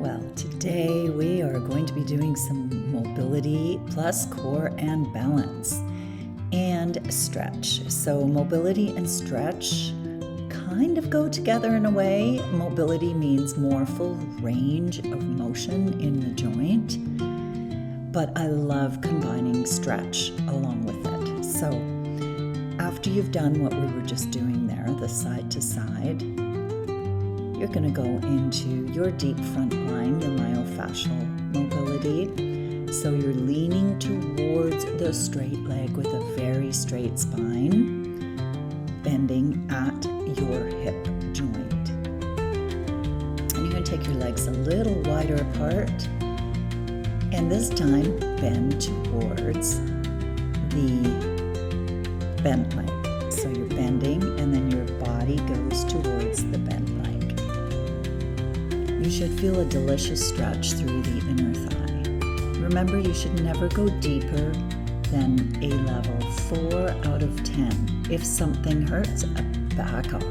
Well, today we are going to be doing some mobility plus core and balance and stretch. So mobility and stretch kind of go together in a way. Mobility means more full range of motion in the joint, but I love combining stretch along with it. So after you've done what we were just doing there, the side to side, you're going to go into your deep front line, your myofascial mobility. So you're leaning towards the straight leg with a very straight spine, bending at your hip joint. And you're going to take your legs a little wider apart, and this time bend towards the bent leg. So you're bending, and then your body goes towards the bent leg. You should feel a delicious stretch through the inner thigh. Remember, you should never go deeper than a level 4 out of 10. If something hurts, back off.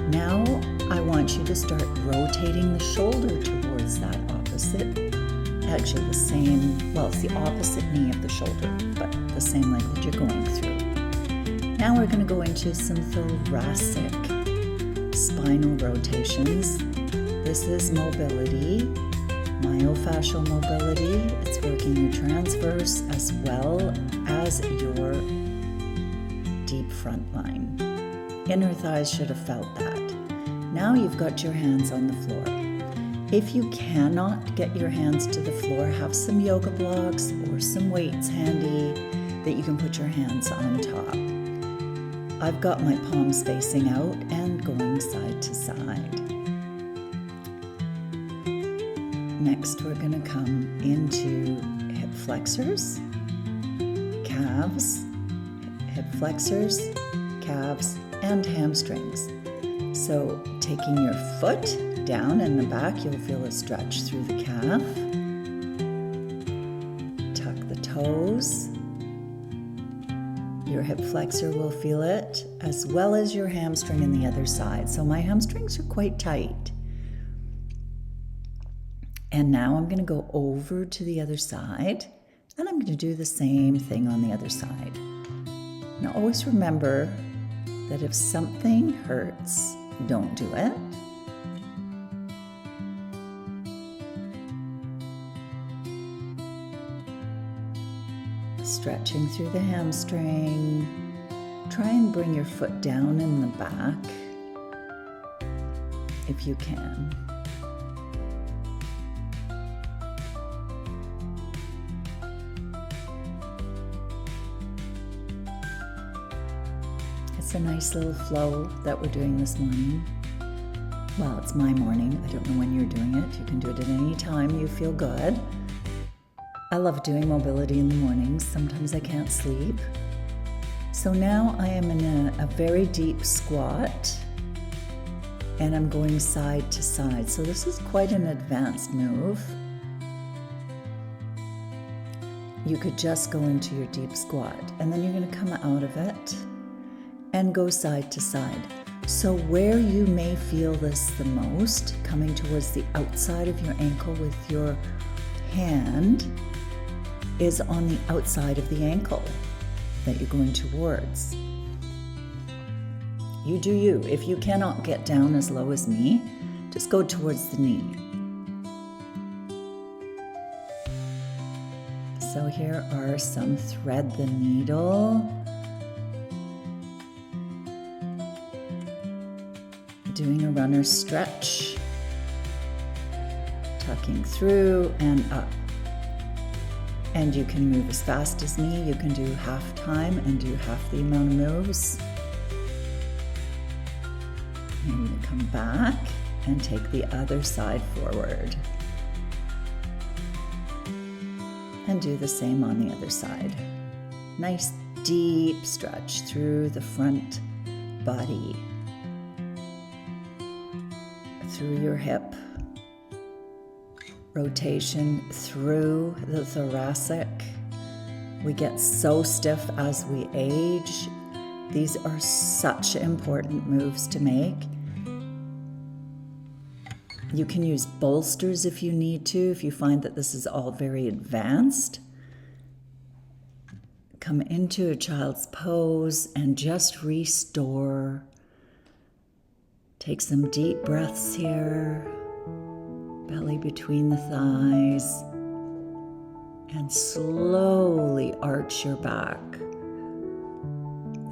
Now, I want you to start rotating the shoulder towards that opposite, actually the same, well, it's the opposite knee of the shoulder, but the same leg that you're going through. Now we're going to go into some thoracic spinal rotations. This is mobility, myofascial mobility. It's working your transverse as well as your deep front line. Inner thighs should have felt that. Now you've got your hands on the floor. If you cannot get your hands to the floor, have some yoga blocks or some weights handy that you can put your hands on top. I've got my palms facing out and going side to side. Next, we're going to come into hip flexors, calves, hip flexors, calves, and hamstrings. So taking your foot down in the back, you'll feel a stretch through the calf. Tuck the toes. Your hip flexor will feel it, as well as your hamstring in the other side. So my hamstrings are quite tight. And now I'm going to go over to the other side, and I'm going to do the same thing on the other side. Now always remember that if something hurts, don't do it. Stretching through the hamstring. Try and bring your foot down in the back if you can. It's a nice little flow that we're doing this morning. Well, it's my morning. I don't know when you're doing it. You can do it at any time you feel good. I love doing mobility in the mornings. Sometimes I can't sleep. So now I am in a very deep squat, and I'm going side to side. So this is quite an advanced move. You could just go into your deep squat, and then you're going to come out of it and go side to side. So where you may feel this the most, coming towards the outside of your ankle with your hand, is on the outside of the ankle that you're going towards. You do you. If you cannot get down as low as me, just go towards the knee. So here are some thread the needle. Doing a runner stretch, tucking through and up. And you can move as fast as me. You can do half time and do half the amount of moves. And you come back and take the other side forward. And do the same on the other side. Nice deep stretch through the front body. Through your hip, rotation through the thoracic. We get so stiff as we age. These are such important moves to make. You can use bolsters if you need to, if you find that this is all very advanced. Come into a child's pose and just restore. Take some deep breaths here. Belly between the thighs. And slowly arch your back.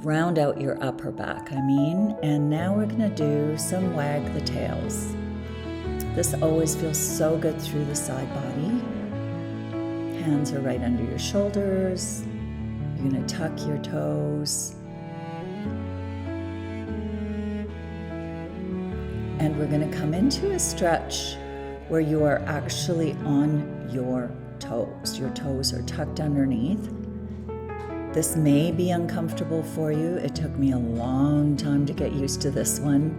Round out your upper back, and now we're gonna do some wag the tails. This always feels so good through the side body. Hands are right under your shoulders. You're gonna tuck your toes. And we're gonna come into a stretch where you are actually on your toes. Your toes are tucked underneath. This may be uncomfortable for you. It took me a long time to get used to this one.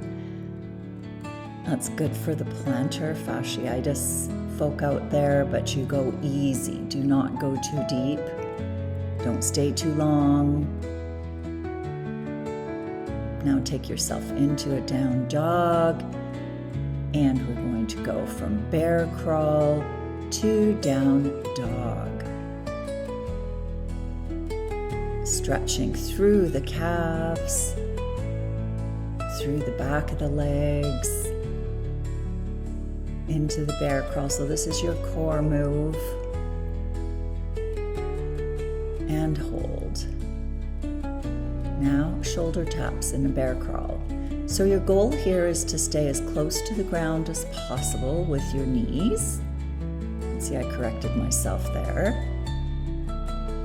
That's good for the plantar fasciitis folk out there, but you go easy. Do not go too deep. Don't stay too long. Now take yourself into a down dog, and we're going to go from bear crawl to down dog. Stretching through the calves, through the back of the legs, into the bear crawl. So this is your core move. And hold. Now shoulder taps in a bear crawl. So your goal here is to stay as close to the ground as possible with your knees. See, I corrected myself there.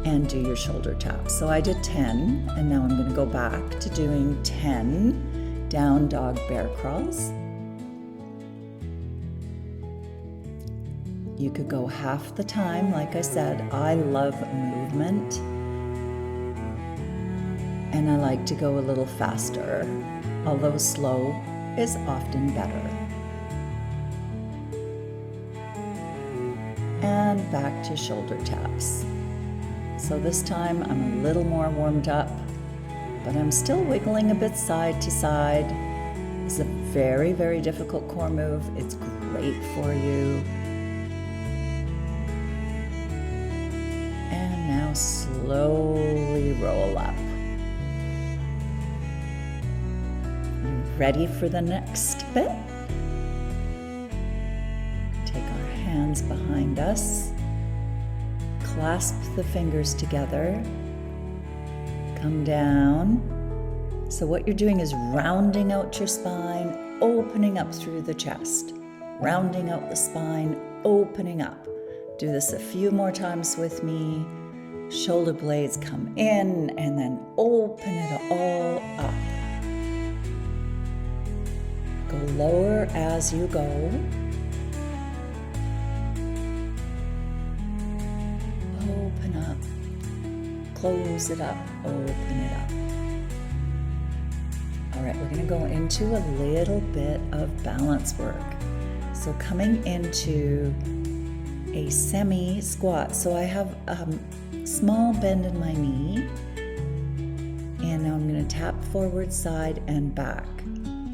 And do your shoulder taps. So I did 10, and now I'm going to go back to doing 10 down dog bear crawls. You could go half the time. Like I said, I love movement, and I like to go a little faster, although slow is often better. And back to shoulder taps. So this time I'm a little more warmed up, but I'm still wiggling a bit side to side. It's a very, very difficult core move. It's great for you. And now slowly roll up. You ready for the next bit? Take our hands behind us. Clasp the fingers together, come down. So what you're doing is rounding out your spine, opening up through the chest. Rounding out the spine, opening up. Do this a few more times with me. Shoulder blades come in and then open it all up. Go lower as you go. Open up, close it up, open it up. All right, we're gonna go into a little bit of balance work. So coming into a semi-squat. So I have a small bend in my knee, and now I'm gonna tap forward, side, and back.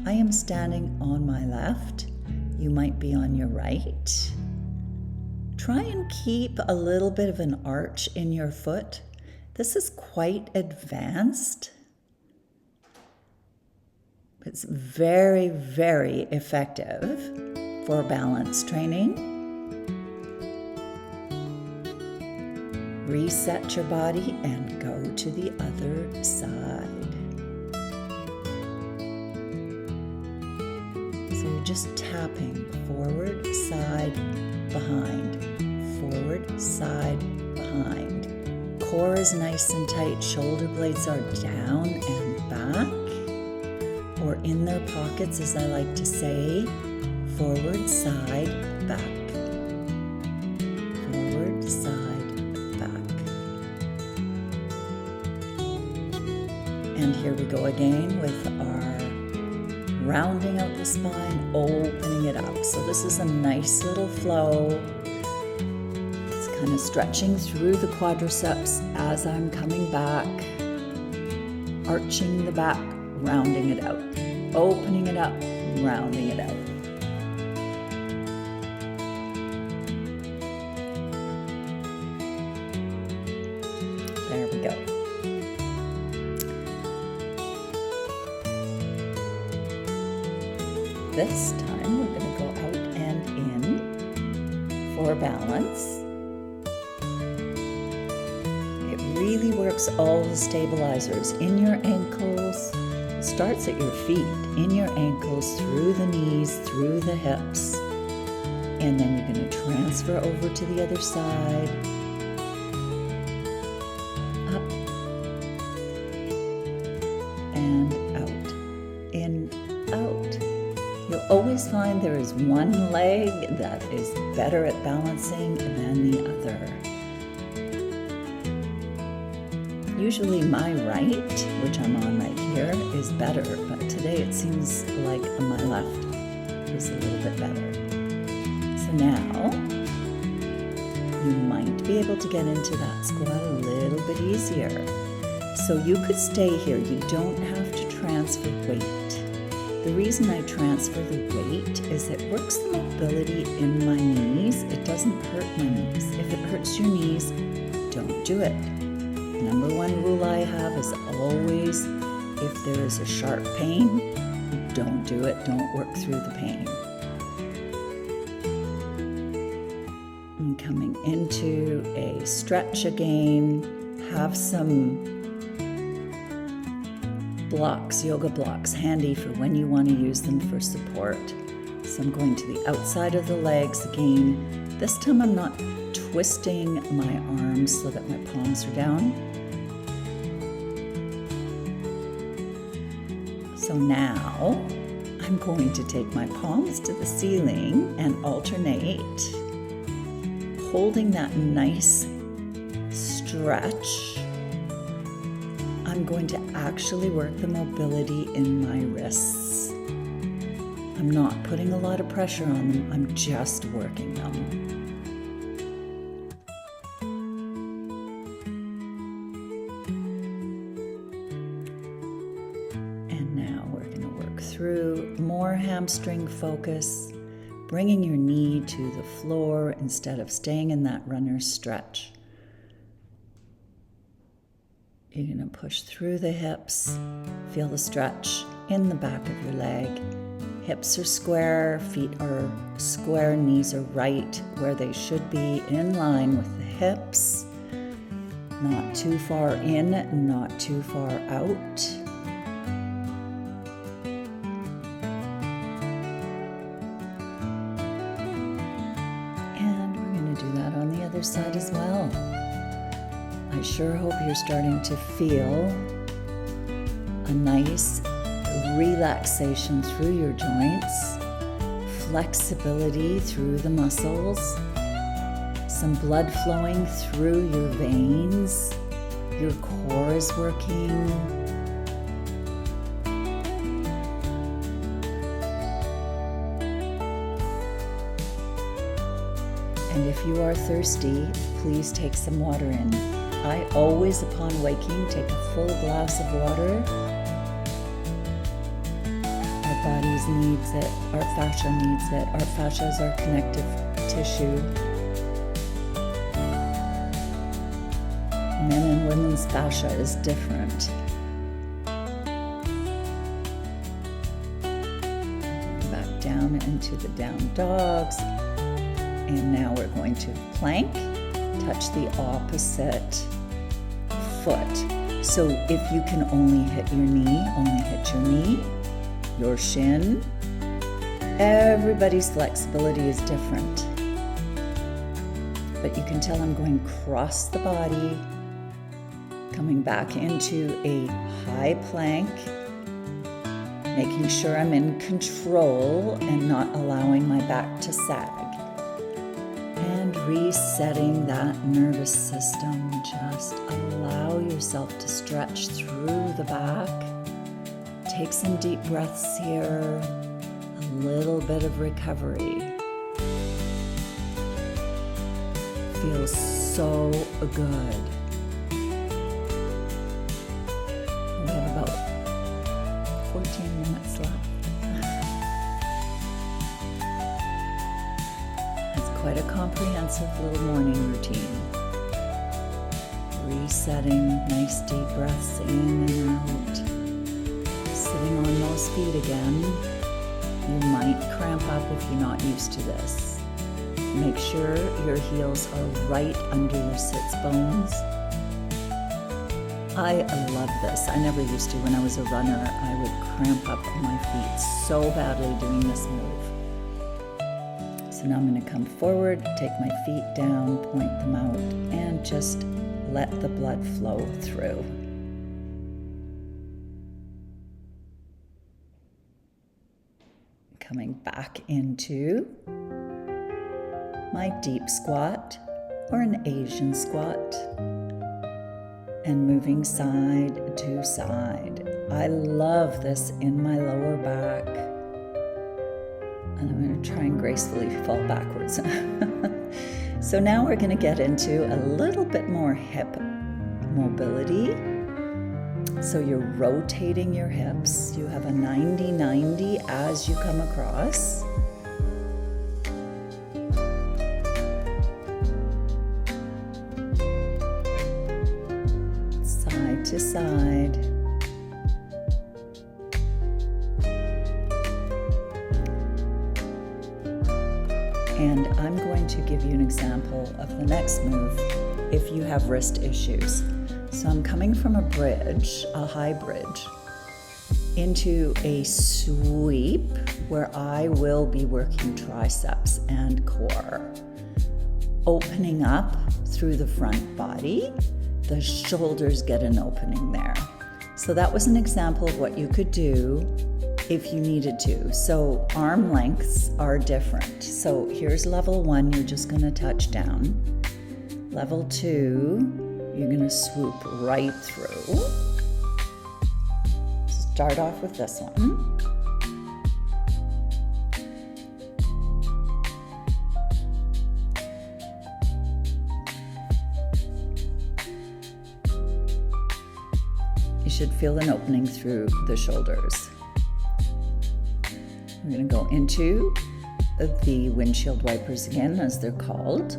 I am standing on my left. You might be on your right. Try and keep a little bit of an arch in your foot. This is quite advanced. It's very, very effective for balance training. Reset your body and go to the other side. So you're just tapping forward, side, behind. Forward, side, behind. Core is nice and tight. Shoulder blades are down and back, or in their pockets, as I like to say. Forward, side, back. Forward, side, back. And here we go again with our rounding out the spine, opening it up. So this is a nice little flow. Kind of stretching through the quadriceps as I'm coming back, arching the back, rounding it out, opening it up, rounding it out. This time we're going to go out and in for balance. It really works all the stabilizers in your ankles. It starts at your feet, in your ankles, through the knees, through the hips. And then you're going to transfer over to the other side. Up and out. In, out. You'll always find there is one leg that is better at balancing than the other. Usually my right, which I'm on right here, is better, but today it seems like my left is a little bit better. So now, you might be able to get into that squat a little bit easier. So you could stay here. You don't have to transfer weight. The reason I transfer the weight is it works the mobility in my knees. It doesn't hurt my knees. If it hurts your knees, don't do it. Number one rule I have is always, if there is a sharp pain, don't do it. Don't work through the pain. And coming into a stretch again, have some blocks, yoga blocks, handy for when you want to use them for support. So I'm going to the outside of the legs again. This time I'm not twisting my arms so that my palms are down. So now I'm going to take my palms to the ceiling and alternate, holding that nice stretch. I'm going to actually work the mobility in my wrists. I'm not putting a lot of pressure on them, I'm just working them. And now we're going to work through more hamstring focus, bringing your knee to the floor instead of staying in that runner's stretch. You're going to push through the hips, feel the stretch in the back of your leg. Hips are square, feet are square, knees are right where they should be, in line with the hips. Not too far in, not too far out. And we're going to do that on the other side as well. I sure hope you're starting to feel a nice relaxation through your joints, flexibility through the muscles, some blood flowing through your veins, your core is working. And if you are thirsty, please take some water in. I always, upon waking, take a full glass of water. Our bodies needs it, our fascia needs it. Our fascia is our connective tissue. Men and women's fascia is different. Back down into the down dogs. And now we're going to plank. Touch the opposite foot. So if you can only hit your knee, only hit your knee, your shin. Everybody's flexibility is different. But you can tell I'm going across the body, coming back into a high plank, making sure I'm in control and not allowing my back to sag. And resetting that nervous system. Just allow yourself to stretch through the back. Take some deep breaths here. A little bit of recovery. Feels so good. We have about 14 minutes left. Quite a comprehensive little morning routine. Resetting, nice deep breaths in and out. Sitting on those feet again. You might cramp up if you're not used to this. Make sure your heels are right under your sits bones. I love this. I never used to. When I was a runner, I would cramp up my feet so badly doing this move. So now I'm going to come forward, take my feet down, point them out, and just let the blood flow through. Coming back into my deep squat or an Asian squat and moving side to side. I love this in my lower back. And I'm going to try and gracefully fall backwards. So now we're going to get into a little bit more hip mobility. So you're rotating your hips. You have a 90-90 as you come across. Side to side. And I'm going to give you an example of the next move if you have wrist issues. So I'm coming from a bridge, a high bridge, into a sweep where I will be working triceps and core. Opening up through the front body, the shoulders get an opening there. So that was an example of what you could do if you needed to. So arm lengths are different. So here's level 1, you're just going to touch down. Level 2, you're going to swoop right through. Start off with this one. You should feel an opening through the shoulders. We're going to go into the windshield wipers again, as they're called.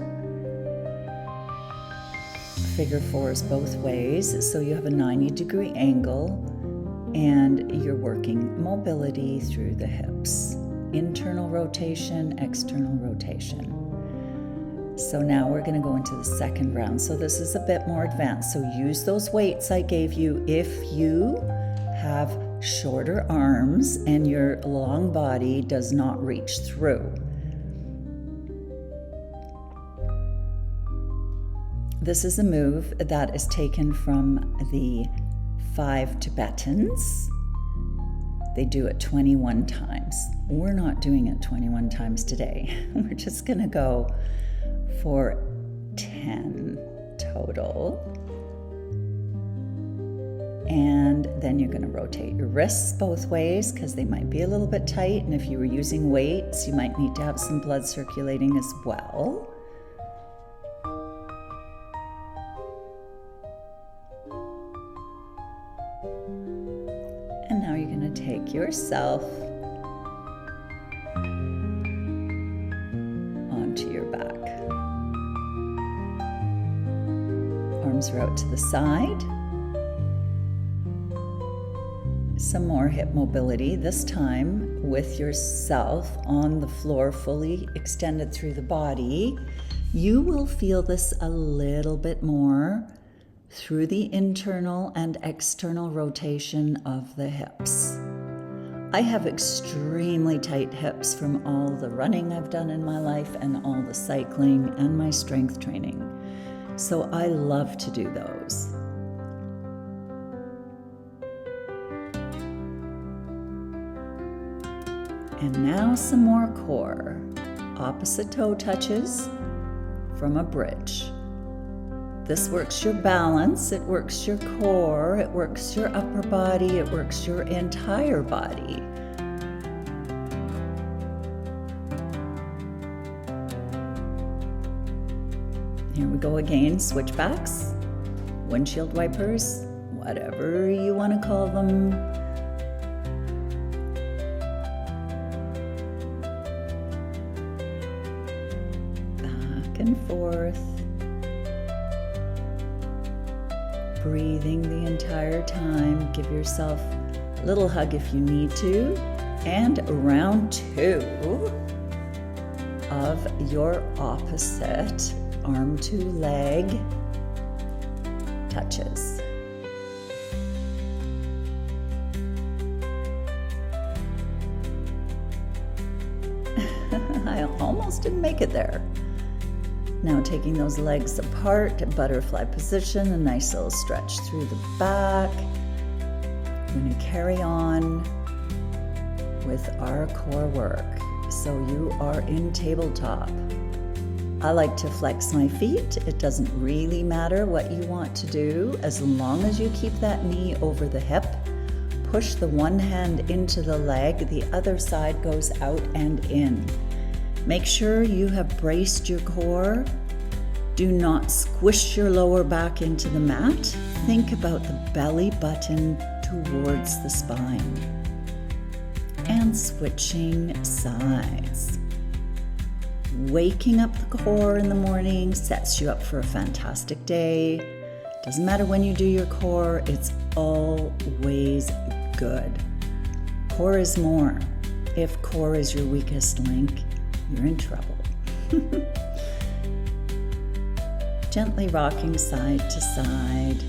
Figure 4s both ways, so you have a 90-degree angle and you're working mobility through the hips. Internal rotation, external rotation. So now we're going to go into the second round. So this is a bit more advanced. So use those weights I gave you if you have shorter arms and your long body does not reach through. This is a move that is taken from the 5 Tibetans. They do it 21 times. We're not doing it 21 times today. We're just gonna go for 10 total. And then you're going to rotate your wrists both ways because they might be a little bit tight. And if you were using weights, you might need to have some blood circulating as well. And now you're going to take yourself onto your back. Arms are out to the side. Some more hip mobility, this time with yourself on the floor, fully extended through the body. You will feel this a little bit more through the internal and external rotation of the hips. I have extremely tight hips from all the running I've done in my life and all the cycling and my strength training. So I love to do those. And now some more core. Opposite toe touches from a bridge. This works your balance, it works your core, it works your upper body, it works your entire body. Here we go again, switchbacks, windshield wipers, whatever you want to call them. Back and forth. Breathing the entire time. Give yourself a little hug if you need to. And round 2 of your opposite arm to leg touches. I almost didn't make it there. Now taking those legs apart, butterfly position, a nice little stretch through the back. We're going to carry on with our core work. So you are in tabletop. I like to flex my feet. It doesn't really matter what you want to do as long as you keep that knee over the hip. Push the one hand into the leg, the other side goes out and in. Make sure you have braced your core. Do not squish your lower back into the mat. Think about the belly button towards the spine. And switching sides. Waking up the core in the morning sets you up for a fantastic day. Doesn't matter when you do your core, it's always good. Core is more. If core is your weakest link, you're in trouble. Gently rocking side to side.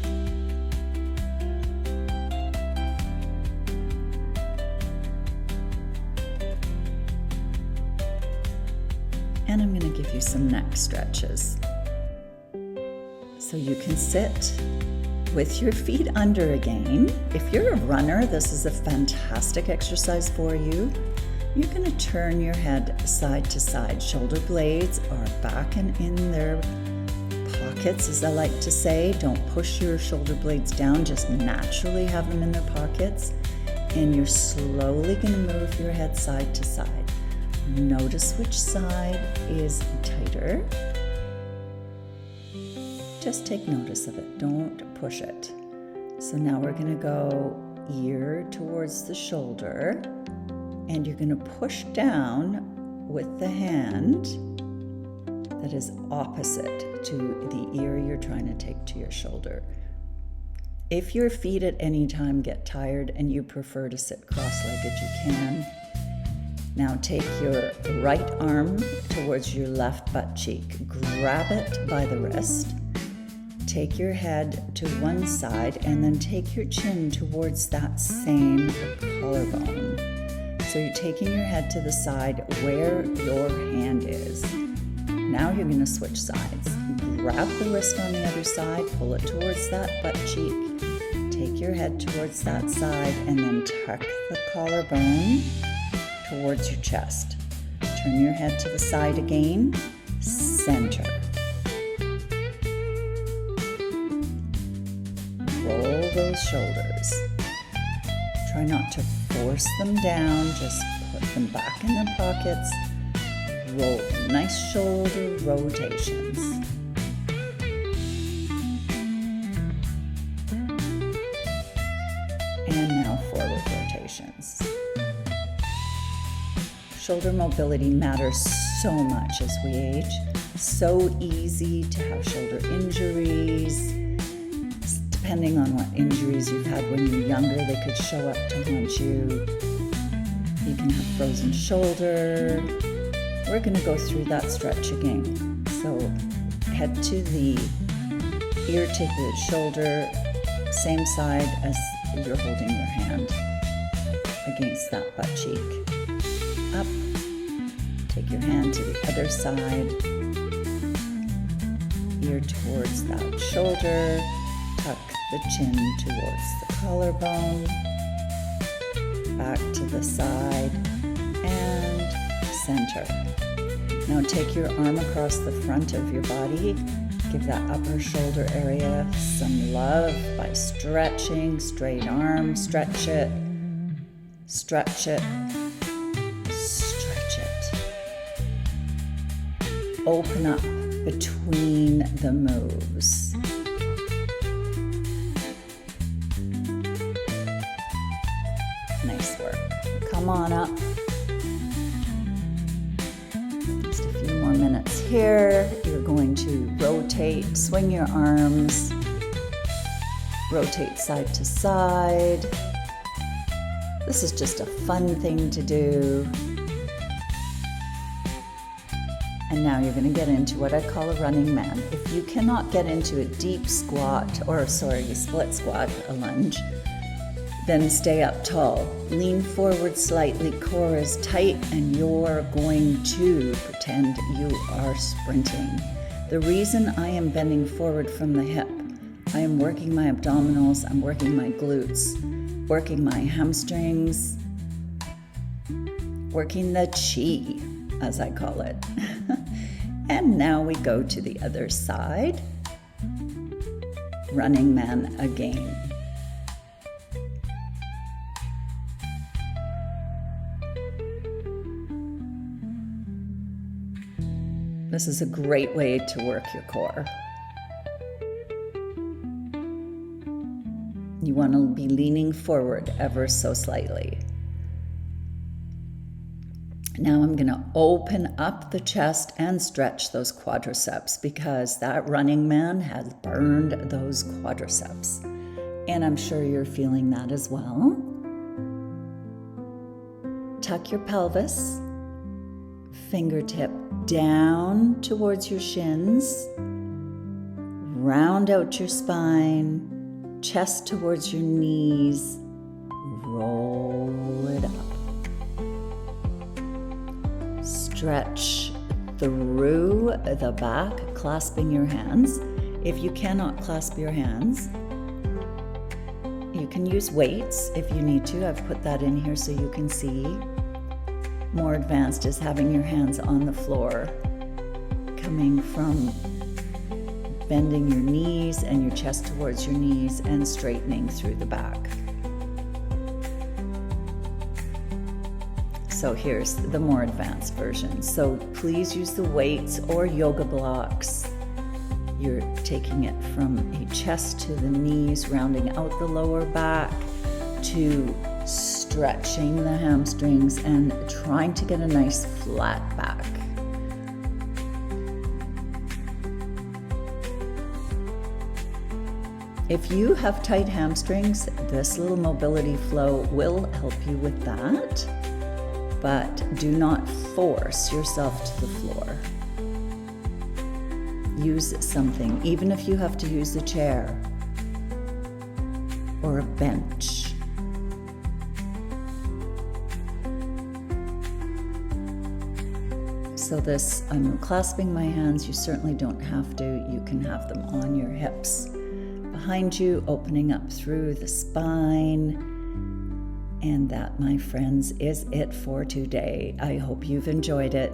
And I'm going to give you some neck stretches. So you can sit with your feet under again. If you're a runner, this is a fantastic exercise for you. You're going to turn your head side to side. Shoulder blades are back and in their pockets, as I like to say. Don't push your shoulder blades down, just naturally have them in their pockets. And you're slowly going to move your head side to side. Notice which side is tighter. Just take notice of it, don't push it. So now we're going to go ear towards the shoulder, and you're going to push down with the hand that is opposite to the ear you're trying to take to your shoulder. If your feet at any time get tired and you prefer to sit cross-legged, you can. Now take your right arm towards your left butt cheek. Grab it by the wrist. Take your head to one side and then take your chin towards that same collarbone. So you're taking your head to the side where your hand is. Now you're going to switch sides. Grab the wrist on the other side, pull it towards that butt cheek. Take your head towards that side and then tuck the collarbone towards your chest. Turn your head to the side again. Center. Roll those shoulders. Try not to force them down, just put them back in their pockets. Roll. Nice shoulder rotations. And now forward rotations. Shoulder mobility matters so much as we age. So easy to have shoulder injuries. Depending on what injuries you've had when you're younger, they could show up to haunt you. You can have frozen shoulder. We're going to go through that stretch again. So head to the ear to the shoulder, same side as you're holding your hand against that butt cheek. Up, take your hand to the other side, ear towards that shoulder, tuck the chin towards the collarbone, back to the side, and center. Now take your arm across the front of your body, give that upper shoulder area some love by stretching, straight arm, stretch it, stretch it, stretch it. Open up between the moves. Nice work. Come on up. Just a few more minutes here. You're going to rotate, swing your arms, rotate side to side, This is just a fun thing to do. And now you're going to get into what I call a running man. If you cannot get into a deep squat, split squat, a lunge, then stay up tall. Lean forward slightly, core is tight, and you're going to pretend you are sprinting. The reason I am bending forward from the hip, I am working my abdominals, I'm working my glutes, working my hamstrings, working the chi, as I call it. And now we go to the other side. Running man again. This is a great way to work your core. You want to be leaning forward ever so slightly. Now I'm going to open up the chest and stretch those quadriceps because that running man has burned those quadriceps. And I'm sure you're feeling that as well. Tuck your pelvis, fingertip down towards your shins, round out your spine, chest towards your knees, roll it up. Stretch through the back, clasping your hands. If you cannot clasp your hands, you can use weights if you need to. I've put that in here so you can see. More advanced is having your hands on the floor, coming from bending your knees and your chest towards your knees and straightening through the back. So here's the more advanced version. So please use the weights or yoga blocks. You're taking it from a chest to the knees, rounding out the lower back, to stretching the hamstrings and trying to get a nice flat back. If you have tight hamstrings, this little mobility flow will help you with that. But do not force yourself to the floor. Use something, even if you have to use a chair or a bench. So this, I'm clasping my hands. You certainly don't have to. You can have them on your hips. Behind you, opening up through the spine. And that, my friends, is it for today. I hope you've enjoyed it.